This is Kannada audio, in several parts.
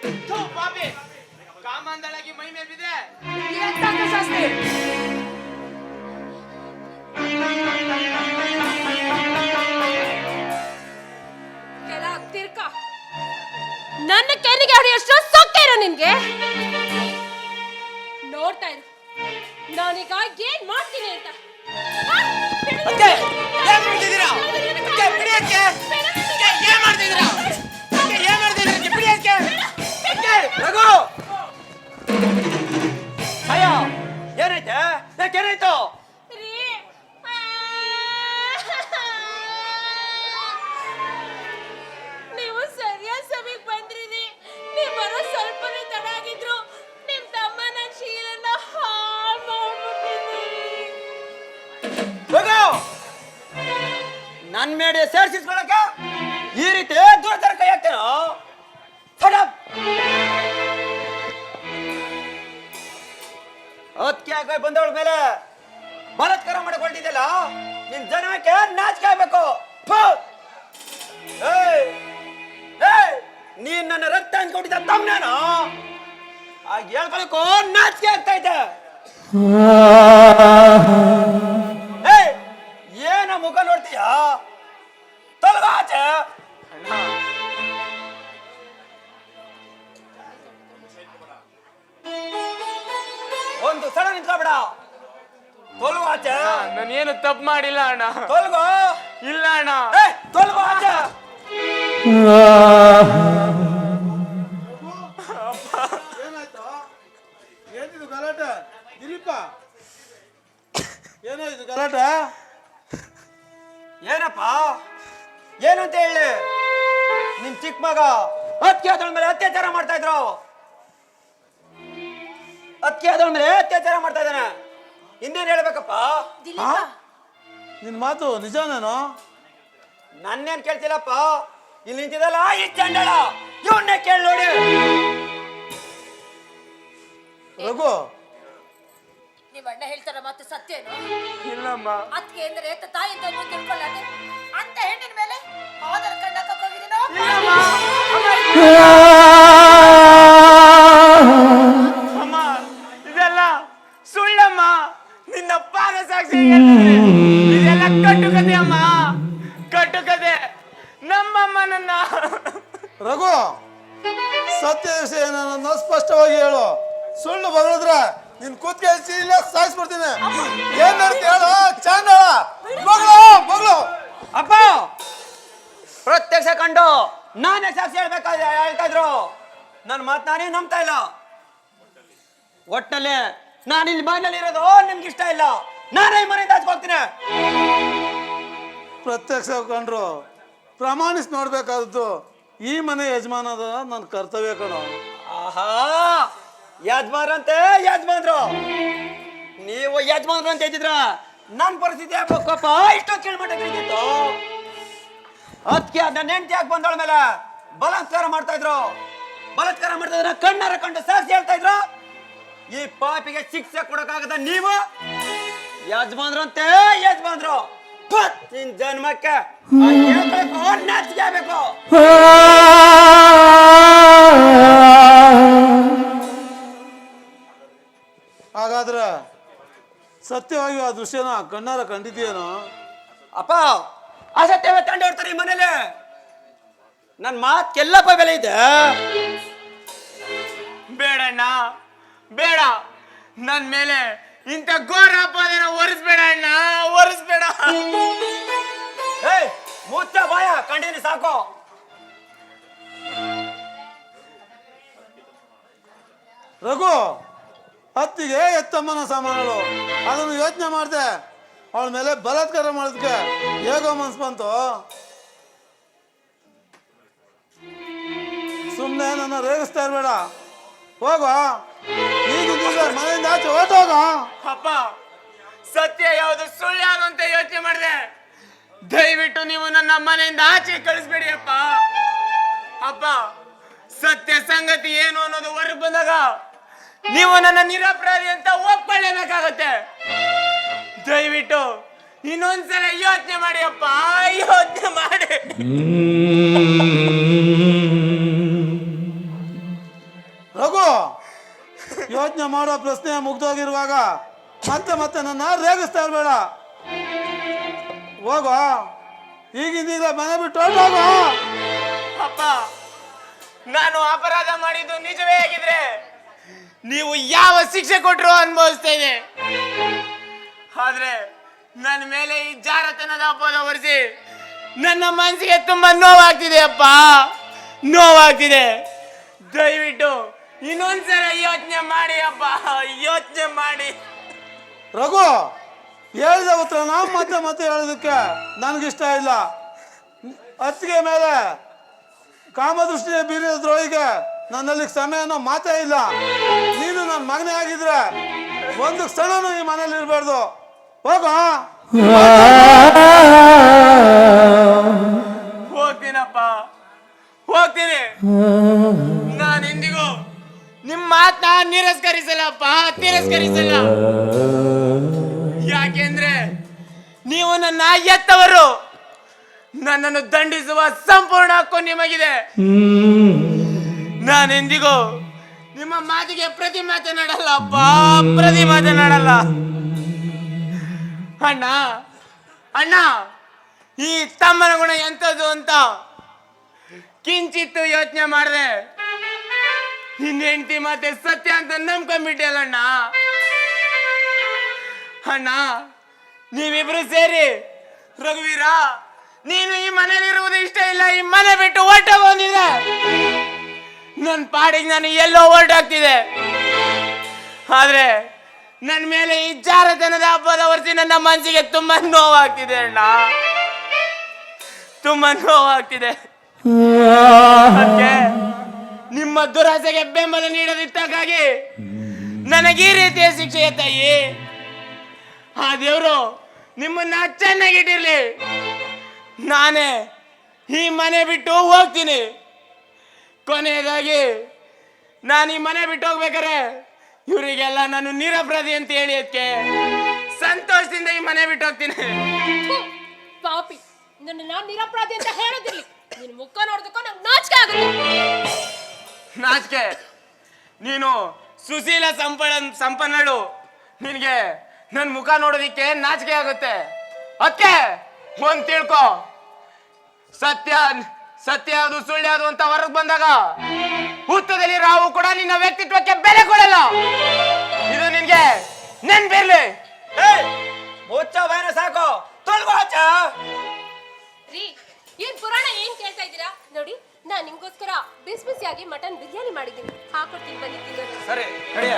ಥು, ಪಾಪಿ ಕಾಮಂದಳಾಗಿ ಮೈ ಮೇಲೆ ಬಿದೆ. ಎಂತ ಶಾಸ್ತ್ರಿ ಕೆಲ ತಿರ್ಕ ನನ್ನ ಕೆನ್ನಿಗೆ ಹೊಡೆಯಷ್ಟು ಸೊಕ್ಕೇರ ನಿನ್ಗೆ ನೋಡ್ತಾ ಇರು ನಾನೀಗ ಏನ್ ಮಾಡ್ತೀನಿ ಅಂತ ಅತ್ತೆ, ಏನ್ ಮಾಡ್ತಿದ್ದೀರಾ? ಅತ್ತೆ, ಬಿಡಿ ಅತ್ತೆ. ಅತ್ತೆ, ಏನ್ ಮಾಡ್ತಿದ್ದೀರಾ? ಅತ್ತೆ, ಏನ್ ಮಾಡ್ತಿದ್ದೀರಾ? ಅತ್ತೆ, ಬಿಡಿ ಅತ್ತೆ. ಅತ್ತೆ, ರಘು! ಅಯ್ಯ, ಏನಾಯ್ತೆ? ಯಾಕೇನಾಯ್ತು? ರೀ ನೀವು ಸರಿಯಾದ ಸಮಯಕ್ಕೆ ಬಂದ್ರಿ ನೀವು ಬರೋ ಸ್ವಲ್ಪನೇ ತಡ ಆಗಿದ್ರು ನಿಮ್ ತಮ್ಮ ನನ್ನ ಶೀಲನ ಹಾಳು ಮಾಡ್ಬಿಟ್ಟಿದ್ರಿ. ರಘು! ನನ್ ಮೇಡೆ ಸೇರ್ಸಿಸ್ಕೊಳಕ ಈ ರೀತಿ ದೂರ ಕೈ ಹಾಕ್ತೇನೋ? ಅದಕ್ಕೆ ಆಗ ಬಂದವಳ ಮೇಲೆ ಬಲಾತ್ಕಾರ ಮಾಡಿಕೊಂಡಿದ್ದಲ್ಲ, ನಿನ್ ಜನಕ್ಕೆ ನಾಚಿಕೆ ಆಗ್ಬೇಕು. ನೀನ್ ನನ್ನ ರಕ್ತ ಹಂಚ್ಕೊಂಡಿದ್ದ ತಮ್ಮನೇನು ಆಗ ಹೇಳ್ಕೊಳಕ್ಕೂ ನಾಚಿಕೆ ಆಗ್ತಾ ಇದೆ. ಏನ ಮುಖ ನೋಡ್ತೀಯ? ತೊಲಗ ಆಚೆ. ಒಂದು ಸಲ ನಿಂತ್ಕೊಬೇಡ. ತೊಲಗು ಆಚೆ. ನಾನೇನು ತಪ್ಪು ಮಾಡಿಲ್ಲ ಅಣ್ಣ. ತೊಲಗು. ಇಲ್ಲ ಅಣ್ಣ. ತೊಲಗು ಆಚೆ. ಏನಾಯ್ತು? ಏನಿದು ಗಲಾಟೆ? ದಿಲೀಪ, ಏನಾಯ್ತು ಗಲಾಟೆ? ಏನಪ್ಪ ಏನಂತ ಹೇಳಿ? ನಿನ್ ಚಿಕ್ಕ ಮಗ ಅಕ್ಕಿ ಆದಳ ಮೇಲೆ ಅತ್ಯಾಚಾರ ಮಾಡ್ತಾ ಇದ್ರು. ಅಕ್ಕಿ ಆದಳ ಮೇಲೆ ಅತ್ಯಾಚಾರ ಮಾಡ್ತಾ ಇದ್ದಾನೆ. ಇನ್ನೇನ್ ಹೇಳ್ಬೇಕಪ್ಪ? ನಿನ್ ಮಾತು ನಿಜಾನೇನೋ? ನನ್ನೇನ್ ಕೇಳ್ತಿಲ್ಲಪ್ಪ. ಇಲ್ಲಿ ನಿಂತಿದಲ್ಲ ಈ ಚಂಡಳ, ಇವನ್ನೇ ಕೇಳಿ ನೋಡಿ. ರಘು, ನಿಮ್ಮ ಅಣ್ಣ ಹೇಳ್ತಾರ ಮಾತು ಸತ್ಯನೋ? ಇಲ್ಲಮ್ಮ. ಅದಕ್ಕೆ ಅಂದ್ರೆ ತಾಯಿ ಅಂತ ತಿಳ್ಕೊಳ್ಳಾದೆ ಅಂತ ಹೆಣ್ಣಿನ ಮೇಲೆ ಆಧಾರ್ ಕಾರ್ಡ್ ಹಾಕೋಗಿದ್ದೀನೋ? ಅಮ್ಮ, ಇದೆಲ್ಲ ಸುಳ್ಳಮ್ಮ. ನಿನ್ನ ಪಾದ ಸಾಕ್ಷಿ ಹೇಳ್ತೀನಿ. ಇದೆಲ್ಲ ಕಟ್ಟುಕತೆ ಅಮ್ಮ, ಕಟ್ಟುಕತೆ. ನಮ್ಮಮ್ಮ ನನ್ನ ರಘು, ಸತ್ಯ ವಿಷಯ ಏನನ್ನ ಸ್ಪಷ್ಟವಾಗಿ ಹೇಳು. ಸುಳ್ಳು ಬಗಳಿದ್ರೆ ನಿನ್ ಕೂತ್ಗೆ ಇಲ್ಲ ಸಾಯಿಸ್ಬಿಡ್ತೀನಿ. ಏನ್ ನಡ್ತಿ ಹೇಳು ಚಾಂಡಳ. ಬಗಳು ಬಗಳು. ಅಪ್ಪ ಪ್ರತ್ಯಕ್ಷ ಕಂಡು ನಾನೇ ಸಾಕ್ಷಿ ಹೇಳ್ಬೇಕಾದ್ರೆ ಹೇಳ್ತಾ ಇದ್ರು. ನನ್ನ ಮಾತು ನಾನೇ ನಂಬ್ತಾ ಇಲ್ಲ. ಒಟ್ಟಲ್ಲಿ ನಾನು ಇಲ್ಲಿ ಮನೇಲಿ ಇರೋದು ನಿಮ್ಗೆ ಇಷ್ಟ ಇಲ್ಲ. ನಾನೇ ಮನೆಯಿಂದ ಹಚ್ಕೊಳ್ತೀನಿ. ಪ್ರತ್ಯಕ್ಷ ಕಂಡ್ರು ಪ್ರಮಾಣಿಸಿ ನೋಡ್ಬೇಕಾದದ್ದು ಈ ಮನೆ ಯಜಮಾನದ ನನ್ನ ಕರ್ತವ್ಯ ಕಣೋ. ಆಹಾ, ಯಜಮಾನ್ರಂತೆ ಯಜಮಾನ್ರು. ನೀವು ಯಜಮಾನ್ರು ಅಂತ ಇದ್ದಿದ್ರ ನನ್ನ ಪರಿಸ್ಥಿತಿ ಆಗ್ಬೇಕಪ್ಪ. ಇಷ್ಟೊಂದು ಕೇಳ್ಮಟ್ಟ ಕೇಳಿತ್ತು. ಅದಕ್ಕೆ ನನ್ನ ಹೆಂಡತಿ ಯಾಕೆ ಬಂದವಳ ಮೇಲೆ ಬಲಾತ್ಕಾರ ಮಾಡ್ತಾ ಇದ್ರು. ಬಲಾತ್ಕಾರ ಮಾಡ್ತಾ ಇದ್ರ ಕಣ್ಣಾರ ಕಂಡು ಸಾಕ್ಷಿ ಹೇಳ್ತಾ ಇದ್ರು. ಈ ಪಾಪಿಗೆ ಶಿಕ್ಷೆ ಕೊಡಕ್ಕಾಗದ ನೀವು ಯಜಮಾನ್ರಂತೆ ಯಜಮಾನ್ರು. ನಿನ್ ಜನ್ಮಕ್ಕೆ ನಾಚಿಕೆ ಆಗ್ಬೇಕು. ಹಾಗಾದ್ರೆ ಸತ್ಯವಾಗಿ ಆ ದೃಶ್ಯನ ಕಣ್ಣಾರ ಕಂಡಿದ್ದೀಯೇನೋ? ಅಪ್ಪ ಅಸತ್ಯವೇ ತಂಡ ಹೊಡ್ತಾರೆ ಈ ಮನೇಲಿ. ನನ್ನ ಮಾತ್ಕೆಲ್ಲಪ್ಪ ಬೆಲೆ ಇದೆ. ಬೇಡಣ್ಣ, ಬೇಡ. ನನ್ ಮೇಲೆ ಇಂಥ ಘೋರ ಅಪರಾಧನ ಹೊರಿಸ್ಬೇಡ ಅಣ್ಣ, ಹೊರಿಸ್ಬೇಡ. ಏಯ್ ಮುಚ್ಚ ಬಾಯ, ಕಂಡಿನಿ ಸಾಕು. ರಘು, ಹತ್ತಿಗೆ ಎತ್ತಮ್ಮನ ಸಾಮಾನುಗಳು ಅದನ್ನು ಯೋಚನೆ ಮಾಡಿದೆ. ಅವಳ ಮೇಲೆ ಬಲಾತ್ಕಾರ ಮಾಡೋದಕ್ಕೆ ಹೇಗೋ ಮನ್ಸು ಬಂತು. ಸುಮ್ಮನೆ ನನ್ನ ರೇಗಿಸ್ತಾ ಇರಬೇಡ. ಹೋಗ, ಈಗ ಮನೆಯಿಂದ ಆಚೆ ಹೊರಟೋಗ. ಅಪ್ಪ, ಸತ್ಯ ಯಾವುದು ಸುಳ್ಳು ಯಾವುದು ಅಂತ ಯೋಚನೆ ಮಾಡಿದೆ. ದಯವಿಟ್ಟು ನೀವು ನನ್ನ ಮನೆಯಿಂದ ಆಚೆ ಕಳಿಸ್ಬೇಡಿ ಅಪ್ಪ. ಅಪ್ಪ, ಸತ್ಯ ಸಂಗತಿ ಏನು ಅನ್ನೋದು ಹೊರಗೆ ಬಂದಾಗ ನೀವು ನನ್ನ ನಿರಪರಾಧಿ ಅಂತ ಒಪ್ಕೊಳ್ಳೇಬೇಕಾಗತ್ತೆ. ದಯವಿಟ್ಟು ಇನ್ನೊಂದ್ಸಲ ಯೋಚನೆ ಮಾಡಿ ಅಪ್ಪ, ಯೋಚನೆ ಮಾಡಿ. ರಘು, ಯೋಚನೆ ಮಾಡೋ ಪ್ರಶ್ನೆ ಮುಗ್ದೋಗಿರುವಾಗ ಮತ್ತೆ ಮತ್ತೆ ನನ್ನ ರೇಗಿಸ್ತಾ ಇರ್ಬೇಡ. ಹೋಗೋ, ಈಗಿಂದೀಗ ಮನೆ ಬಿಟ್ಟು ಹೊರ್ಟೋಗು. ಅಪ್ಪ, ನಾನು ಅಪರಾಧ ಮಾಡಿದ್ದು ನಿಜವೇ ಆಗಿದ್ರೆ ನೀವು ಯಾವ ಶಿಕ್ಷೆ ಕೊಟ್ಟರು ಅನುಭವಿಸ್ತಾ ಇದೆ. ಆದ್ರೆ ನನ್ನ ಮೇಲೆ ಈ ಜಾರತನದ ಅಪರಾಧ ಹೊರಿಸಿ ನನ್ನ ಮನಸ್ಸಿಗೆ ತುಂಬಾ ನೋವಾಗ್ತಿದೆ ಅಪ್ಪ, ನೋವಾಗ್ತಿದೆ. ದಯವಿಟ್ಟು ಇನ್ನೊಂದ್ಸಲ ಯೋಚನೆ ಮಾಡಿ ಅಪ್ಪ, ಯೋಚನೆ ಮಾಡಿ. ರಘು, ಹೇಳಿದ ಉತ್ತರನ ಮತ್ತೆ ಮತ್ತೆ ಹೇಳೋದಕ್ಕೆ ನನಗಿಷ್ಟ ಇಲ್ಲ. ಅತ್ತಿಗೆ ಮೇಲೆ ಕಾಮದೃಷ್ಟಿಯ ಬೀರಿದ್ರೊಳಗೆ ನನ್ನಲ್ಲಿ ಸಮಯ ಅನ್ನೋ ಮಾತೇ ಇಲ್ಲ. ನೀನು ನನ್ನ ಮಗನೇ ಆಗಿದ್ರೆ ಒಂದು ಕ್ಷಣನೂ ಈ ಮನೇಲಿ ಇರಬಾರ್ದು. ಹೋಗ. ಹೋಗ್ತೀನಪ್ಪ, ಹೋಗ್ತೀನಿ. ನಾನು ಎಂದಿಗೂ ನಿಮ್ಮ ಮಾತನ್ನ ನಿರಸ್ಕರಿಸಲ್ಲಪ್ಪ, ತಿರಸ್ಕರಿಸಲ್ಲ. ಯಾಕೆಂದ್ರೆ ನೀವು ನನ್ನ ಎತ್ತವರು, ನನ್ನನ್ನು ದಂಡಿಸುವ ಸಂಪೂರ್ಣ ಹಕ್ಕು ನಿಮಗಿದೆ. ನಾನೆಂದಿಗೂ ನಿಮ್ಮ ಮಾತಿಗೆ ಪ್ರತಿ ಮಾತನಾಡಲ್ಲ ಅಪ್ಪ, ಪ್ರತಿ ಮಾತನಾಡಲ್ಲ. ಅಣ್ಣ ಅಣ್ಣ, ಈ ತಮ್ಮನ ಗುಣ ಎಂಥದ್ದು ಅಂತ ಕಿಂಚಿತ್ತು ಯೋಚನೆ ಮಾಡಿದೆ. ನಿನ್ನ ಹೆಂಡತಿ ಮತ್ತೆ ಸತ್ಯ ಅಂತ ನಂಬ್ಕೊಂಡ್ಬಿಟ್ಟಲ್ಲ ಅಣ್ಣ. ನೀವಿಬ್ರು ಸೇರಿ ರಘುವೀರ, ನೀನು ಈ ಮನೇಲಿ ಇರುವುದು ಇಷ್ಟ ಇಲ್ಲ, ಈ ಮನೆ ಬಿಟ್ಟು ಹೊರಟೋಗಿದ್ರೆ ನನ್ನ ಪಾಡಿಗೆ ನಾನು ಎಲ್ಲೋ ಹೊರಟಾಗ್ತಿದೆ. ಆದ್ರೆ ನನ್ನ ಮೇಲೆ ಈ ಜಾರತನದ ಹಬ್ಬದ ಹೊರಸಿ ನನ್ನ ಮನಸ್ಸಿಗೆ ತುಂಬಾ ನೋವಾಗ್ತಿದೆ ಅಣ್ಣ, ತುಂಬಾ ನೋವಾಗ್ತಿದೆ. ಅದಕ್ಕೆ ನಿಮ್ಮ ದುರಾಸೆಗೆ ಬೆಂಬಲ ನೀಡದಿದ್ದಕ್ಕಾಗಿ ನನಗೆ ಈ ರೀತಿಯ ಶಿಕ್ಷೆಯ ತಾಯಿ. ಆ ದೇವರು ನಿಮ್ಮನ್ನ ಚೆನ್ನಾಗಿಟ್ಟಿರ್ಲಿ. ನಾನೇ ಈ ಮನೆ ಬಿಟ್ಟು ಹೋಗ್ತೀನಿ. ಕೊನೆಯದಾಗಿ ನಾನು ಈ ಮನೆ ಬಿಟ್ಟು ಹೋಗ್ಬೇಕಾರೆ ಇವರಿಗೆಲ್ಲ ನಾನು ನಿರಪರಾಧಿ ಅಂತ ಹೇಳಿ ಅದಕ್ಕೆ ಸಂತೋಷದಿಂದ ಈ ಮನೆ ಬಿಟ್ಟು ಹೋಗ್ತೀನಿ. ಪಾಪಿ, ನನ್ನ ನಾನು ನಿರಪರಾಧಿ ಅಂತ ಹೇಳೋದಿರ್ಲಿ, ನಿನ್ನ ಮುಖ ನೋಡ್ದಕ್ಕೋ ನಂಗೆ ನಾಚಿಕೆ ಆಗುತ್ತೆ. ನಾಚಿಕೆ? ನೀನು ಸುಶೀಲ ಸಂಪನ್ನಳು, ನಿನಗೆ ನನ್ನ ಮುಖ ನೋಡೋದಿಕ್ಕೆ ನಾಚಿಕೆ ಆಗುತ್ತೆ. ಅದಕ್ಕೆ ಒಂದ್ ತಿಳ್ಕೊ, ಸತ್ಯ ಯಾವುದು ಸುಳ್ಳು ಯಾವುದು ಅಂತ ಹೊರಗೆ ಬಂದಾಗ ಹುತ್ತದಲ್ಲಿ ರಾವು ಕೂಡ ನಿನ್ನ ವ್ಯಕ್ತಿತ್ವಕ್ಕೆ ಬೆಲೆ ಕೊಡಲ್ಲ. ಇದು ನಿನ್ಗೆ ನೆನ್ಪಿರ್ಲಿ. ಮುಚ್ಚ ಬಾಯನ ಸಾಕು, ತೊಳ್ಗೋ ಆಚ. ರೀ, ಏನ್ ಪುರಾಣ ಏನ್ ಕೇಳ್ತಾ ಇದ್ದೀರಾ? ನೋಡಿ, ನಾನ್ ನಿಮ್ಗೋಸ್ಕರ ಬಿಸಿ ಬಿಸಿಯಾಗಿ ಮಟನ್ ಬಿರಿಯಾನಿ ಮಾಡಿದ್ದೀನಿ, ಹಾಕೊಡ್ತೀನಿ, ಬನ್ನಿ ತಿನ್ನೋದು. ಸರಿ ನಡಿಯ.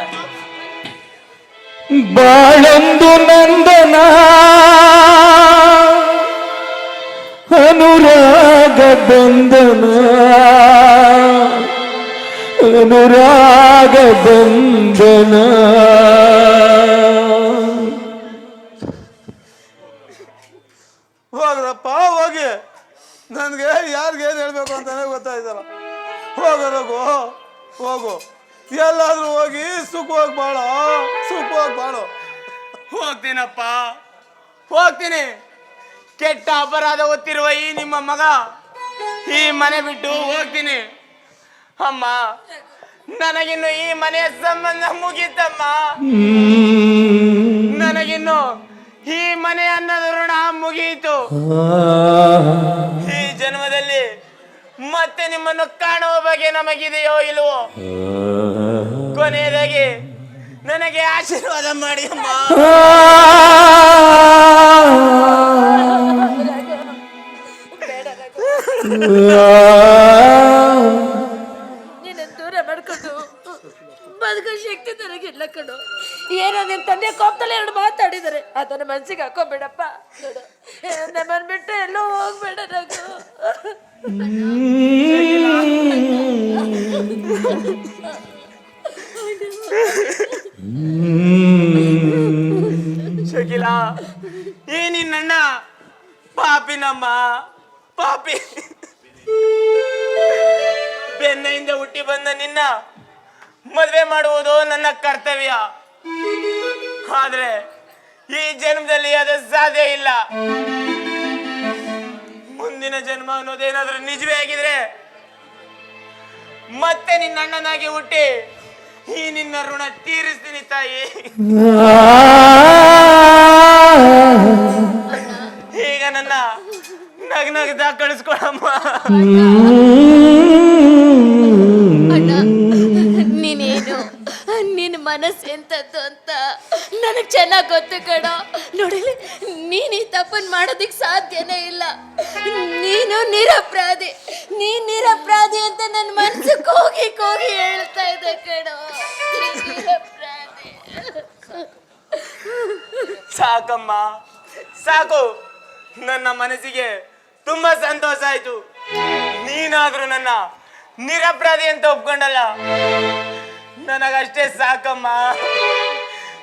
ಬಾಳೊಂದು ನಂದನ ಅನುರಾಗ ಬಂಧನ, ಅನುರಾಗ ಬಂಧನ. ಹೋಗ್ರಪ್ಪ ಹೋಗಿ, ನನಗೆ ಯಾರಿಗೇನು ಹೇಳ್ಬೇಕು ಅಂತಾನೆ ಗೊತ್ತಾಯ್ತಲ್ಲ. ಹೋಗು ರಘು, ಹೋಗು. ಎಲ್ಲಾದ್ರೂ ಹೋಗಿ ಸುಖವಾಗಿ ಬಾಳೋ, ಸುಖವಾಗಿ ಬಾಳೋ. ಹೋಗ್ತೀನಪ್ಪ, ಹೋಗ್ತೀನಿ. ಕೆಟ್ಟ ಅಪರಾಧ ಹೊತ್ತಿರುವ ಈ ನಿಮ್ಮ ಮಗ ಈ ಮನೆ ಬಿಟ್ಟು ಹೋಗ್ತೀನಿ. ಅಮ್ಮ, ನನಗಿನ್ನು ಈ ಮನೆಯ ಸಂಬಂಧ ಮುಗೀತಮ್ಮ. ನನಗಿನ್ನು ಈ ಮನೆ ಅನ್ನದ ಋಣ ಮುಗಿಯಿತು. ಈ ಜನ್ಮದಲ್ಲಿ ಮತ್ತೆ ನಿಮ್ಮನ್ನು ಕಾಣುವ ಬಗ್ಗೆ ನಮಗಿದೆಯೋ ಇಲ್ವೋ? ಕೊನೆಯದಾಗಿ ನನಗೆ ಆಶೀರ್ವಾದ ಮಾಡಿ ಅಮ್ಮ. ನಿನ್ನ ದೂರ ಮಾಡ್ಕೊಂಡು ಬದುಕೋ ಶಕ್ತಿ ನನಗಿಲ್ಲ ಕಣೋ. ಏನೋ ನಿನ್ ತಂದೆ ಕೋಪದಲ್ಲಿ ಎರಡು ಮಾತಾಡಿದ್ದಾರೆ, ಅದನ್ನ ಮನ್ಸಿಗೆ ಹಾಕೋಬೇಡಪ್ಪ. ನೋಡು, ನಮ್ಮನ್ ಬಿಟ್ಟು ಎಲ್ಲೋ ಹೋಗ್ಬೇಡ ರಘು. ಶಕಿಲ, ಈ ನಿನ್ನಣ್ಣ ಪಾಪಿನಮ್ಮ, ಪಾಪಿ. ಬೆನ್ನೆಯಿಂದ ಹುಟ್ಟಿ ಬಂದ ನಿನ್ನ ಮದುವೆ ಮಾಡುವುದು ನನ್ನ ಕರ್ತವ್ಯ. ಆದ್ರೆ ಈ ಜನ್ಮದಲ್ಲಿ ಅದು ಸಾಧ್ಯ ಇಲ್ಲ. ಮುಂದಿನ ಜನ್ಮ ಅನ್ನೋದೇನಾದ್ರೂ ನಿಜವೇ ಆಗಿದ್ರೆ ಮತ್ತೆ ನಿನ್ನ ಅಣ್ಣನಾಗಿ ಹುಟ್ಟಿ ಈ ನಿನ್ನ ಋಣ ತೀರಿಸ್ತೀನಿ ತಾಯಿ. ಈಗ ನನ್ನ ನಗ್ನಗ್ದ ಕಳಿಸ್ಕೊಳಮ್ಮ. ಅಣ್ಣ ನೀನೇನು ನಿನ್ನ ಮನಸ್ಸು ಎಂತದ್ದು ಅಂತ ನನಗೆ ಚೆನ್ನಾಗಿ ಗೊತ್ತು ಕಣ. ನೋಡಿಲಿ ನೀನು ಈ ತಪ್ಪನ್ನು ಮಾಡೋದಕ್ಕೆ ಸಾಧ್ಯನೇ ಇಲ್ಲ. ನೀನು ನಿರಪರಾಧಿ, ನಿರಪರಾಧಿ ಅಂತ ನನ್ನ ಮನಸ್ಸು ಕೂಗಿ ಕೂಗಿ ಹೇಳ್ತಾ ಇದೆ ಕಣೋ. ನಿರಪರಾಧಿ. ಸಾಕಮ್ಮ ಸಾಕು. ನನ್ನ ಮನಸ್ಸಿಗೆ ತುಂಬಾ ಸಂತೋಷ ಆಯ್ತು. ನೀನಾದ್ರೂ ನನ್ನ ನಿರಪರಾಧಿ ಅಂತ ಒಪ್ಕೊಂಡಲ್ಲ. ನನಗಷ್ಟೇ ಸಾಕಮ್ಮ,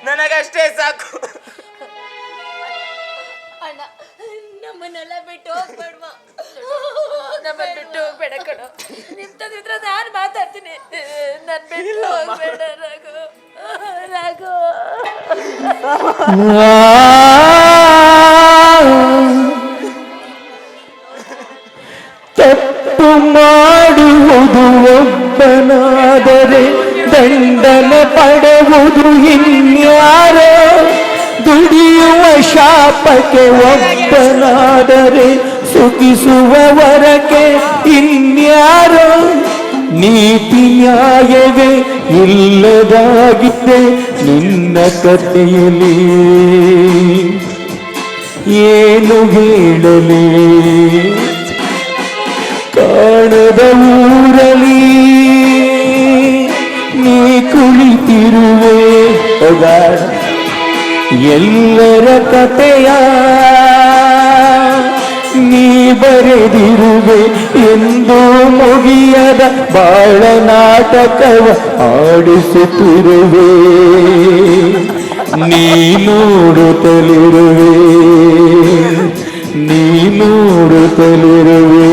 ನನಗಷ್ಟೇ ಸಾಕು. ಅಣ್ಣ ನಮ್ಮನ್ನೆಲ್ಲ ಬಿಟ್ಟು ಹೋಗ್ಬೇಡ್ವಾ, ನಮ್ಮನ್ನ ಬಿಟ್ಟು ಹೋಗ್ಬೇಡ ಕಣೋ. ನಿಮ್ತದಿದ್ರೆ ನಾನು ಮಾತಾಡ್ತೀನಿ. ನನ್ ಬಿಟ್ಟು ಹೋಗ್ಬೇಡ ರಘು, ರಘು. ತಪ್ಪು ಮಾಡುವುದು ಒಬ್ಬನಾದರೆ ದಂಡನೆ ಪಡೆಯುವುದು ಇನ್ಯಾರೋ, ದುಡಿಯುವ ಶಾಪಕ್ಕೆ ಒಬ್ಬನಾದರೆ ಸುಖಿಸುವವರಕ್ಕೆ ಇನ್ಯಾರೋ. ನೀತಿ ನ್ಯಾಯವೇ ಇಲ್ಲದಾಗಿದೆ ನಿನ್ನ ಕಥೆಯಲ್ಲಿ, ಏನು ಹೇಳಲಿ ಕಾಣದ ಊರಲಿ ನೀ ಕುಳಿತಿರುವೆ. ಎಲ್ಲರ ಕಥೆಯ ನೀ ಬರೆದಿರುವೆ ಎಂದು ಮುಗಿಯದ ಬಾಳ ನಾಟಕವ ಆಡಿಸುತ್ತಿರುವೆ. ನೀ ನೋಡುತ್ತಲಿರುವೆ, ನೀ ನೋಡುತ್ತಲಿರುವೆ.